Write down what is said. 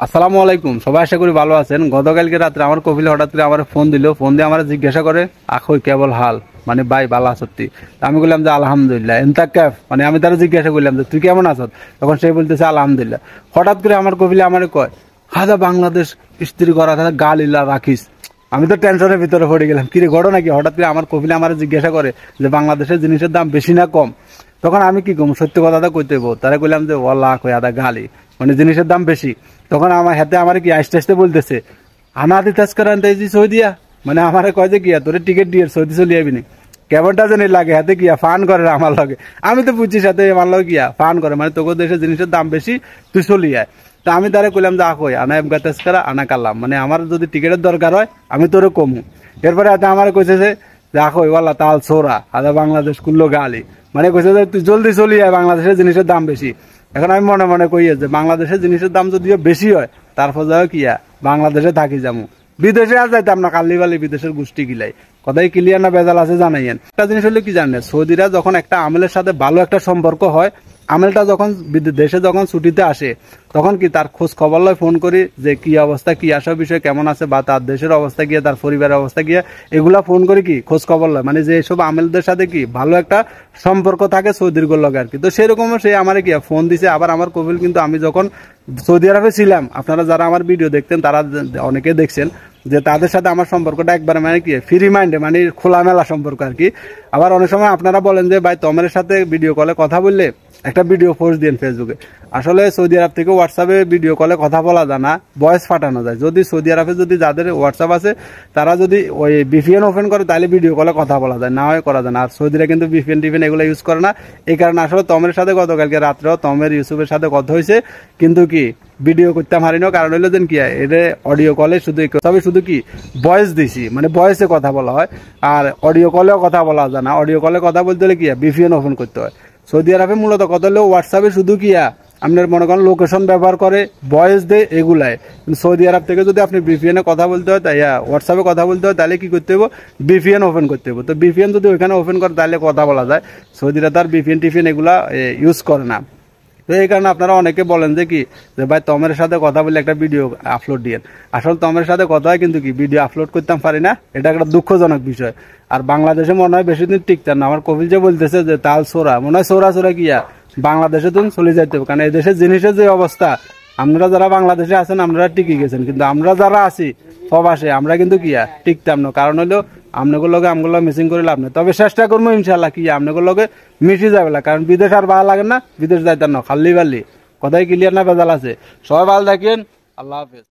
আসসালামু আলাইকুম, সবাই আশা করি ভালো আছেন। গতকালকে রাত্রে আমার কপিল হঠাৎ করে আমার ফোন দিল, ফোন দিয়ে আমার জিজ্ঞাসা করে আখই কেবল হাল, মানে ভাই ভালো সত্যি। আমি বললাম যে আলহামদুলিল্লাহ এনতা ক্যাফ, মানে আমি তারা জিজ্ঞাসা করলাম যে তুই কেমন আছ, তখন সে বলতেছে আলহামদুলিল্লাহ। হঠাৎ করে আমার কপিলে আমার কয় হাদা বাংলাদেশ স্ত্রী করা থাকে গা লিলা রাখিস। আমি তো টেনশনের ভিতরে পড়ে গেলাম, কিরে ঘটনা কি? হঠাৎ করে আমার কপিলে আমার জিজ্ঞাসা করে যে বাংলাদেশের জিনিসের দাম বেশি না কম। তখন আমি কি কম, সত্যি কথাটা কইতে বউ তারা কইলাম যে ওয়াল্লাহ কই আদা গালি, মানে জিনিসের দাম বেশি। তখন আমার হাতে আমার কি আস্তে আস্তে বলতেছে আনা দিতাস করেন সৌদিয়া, মানে আমার কয় যে কিয়া তোরে টিকিট দিয়ে সৌদি চলে যাবি নি, কেমনটা জানি লাগে হাতে কিয়া ফান করে আমার লগে। আমি তো বুঝছি সাথে আমার লগে কিয়া ফান করে, মানে তোকে দেশের জিনিসের দাম বেশি, তুই চলি আয়। তো আমি তারা কইলাম যে আকই আনা এমগাতাস করা আনা কালাম, মানে আমার যদি টিকিটের দরকার হয় আমি তোরে কমু। এরপরে হাতে আমার কইছে যে আকই ওয়াল্লা তাল সোরা আদা বাংলাদেশ কুল্লো গালি, মানে কইছে যে তুই জলদি চলি আয়, বাংলাদেশের জিনিসের দাম বেশি। এখন আমি মনে মনে কই যে বাংলাদেশের জিনিসের দাম যদিও বেশি হয়, তারপর যাও কিয়া বাংলাদেশে থাকি যাবো, বিদেশে আর যাইতাম না, কাল্লিবালি বিদেশের গোষ্ঠী গিলাই। কথাই ক্লিয়ার না বেজাল আছে জানাইয়েন। একটা জিনিস হলে কি জানেন, সৌদিরা যখন একটা আমেলের সাথে ভালো একটা সম্পর্ক হয়, আমেলটা যখন দেশে যখন ছুটিতে আসে তখন কি তার খোঁজ খবর লয়, ফোন করি যে কি অবস্থা, কি আসা বিষয় কেমন আছে, বা তার দেশের অবস্থা গিয়ে তার পরিবারের অবস্থা গিয়ে এগুলা ফোন করে কি খোঁজ খবর লয়, মানে যে সব আমেলদের সাথে কি ভালো একটা সম্পর্ক থাকে সৌদির লগে আর কি। তো সেরকমও সে আমার কি ফোন দিছে। আবার আমার কপিল কিন্তু আমি যখন সৌদি আরবে ছিলাম, আপনারা যারা আমার ভিডিও দেখতেন তারা অনেকে দেখছেন যে তাদের সাথে আমার সম্পর্কটা একবারে মানে কি ফ্রি মাইন্ডে, মানে খোলামেলা সম্পর্ক আর কি। আবার অনেক সময় আপনারা বলেন যে ভাই তোমার সাথে ভিডিও কলে কথা বললে একটা ভিডিও পোস্ট দিন ফেসবুকে। আসলে সৌদি আরব থেকে হোয়াটসঅ্যাপে ভিডিও কলে কথা বলা যায় না, ভয়েস পাঠানো যায়। যদি সৌদি আরবে যদি যাদের হোয়াটসঅ্যাপ আছে তারা যদি ওই ভিপিএন ওপেন করে তাহলে ভিডিও কলে কথা বলা যায়, না হয় করা যায় না। আর সৌদিরা কিন্তু ভিপিএন টিফিন এগুলো ইউজ করে না। এই কারণে আসলে তমের সাথে গতকালকে রাত্রেও তমের ইউসুফের সাথে কথা হয়েছে, কিন্তু কি ভিডিও করতে পারিনি। কারণ হইলো যেন কি এটা অডিও কলে শুধু তবে শুধু কি ভয়েস দিছি, মানে ভয়েসে কথা বলা হয়, আর অডিও কলেও কথা বলা যায় না। অডিও কলে কথা বলতে হলে কি ভিপিএন ওপেন করতে হয়। সৌদি আরবে মূলত কথা হলেও হোয়াটসঅ্যাপে শুধু কিয়া আপনার মনে করেন লোকেশন ব্যবহার করে ভয়েস দেয় এগুলাই। সৌদি আরব থেকে যদি আপনি ভিপিএনে কথা বলতে হয় তাই হোয়াটসঅ্যাপে কথা বলতে হয়, তাহলে কি করতে হবে, ভিপিএন ওপেন করতে হবে। তো ভিপিএন যদি ওইখানে ওপেন করে তাহলে কথা বলা যায়। সৌদিরা তার ভিপিএন টিফিন এগুলা ইউজ করে না। তো এই কারণে আপনারা অনেকে বলেন যে কি যে ভাই তমের সাথে কথা বলে একটা ভিডিও আপলোড দিয়ে। আসলে তমের সাথে কথা হয় কিন্তু কি ভিডিও আপলোড করতে পারি না, এটা একটা দুঃখজনক বিষয়। আর বাংলাদেশে মনে হয় বেশি দিন টিকতেন না। আমার কপিল যে বলতেছে যে তাল সোরা, মনে হয় সোরা সোরা কিয়া বাংলাদেশে তুমি চলে যাইতে হবে, কারণ এই দেশের জিনিসের যে অবস্থা, আপনারা যারা বাংলাদেশে আছেন আপনারা টিকে গেছেন, কিন্তু আমরা যারা আছি প্রবাসে আমরা কিন্তু কিয়া টিকতাম না। কারণ হলো আপনাদের লগে আমগুলো মিসিং করে লাভ নেই। তবে চেষ্টা করবো ইনশাল্লাহ কি আপনাদের লগে মিশে যাবে না, কারণ বিদেশ আর ভালো লাগে না, বিদেশ যাইতাম না খাল্লি বাল্লি। কথাই ক্লিয়ার না বেজাল আছে। সবাই ভালো থাকেন, আল্লাহ হাফেজ।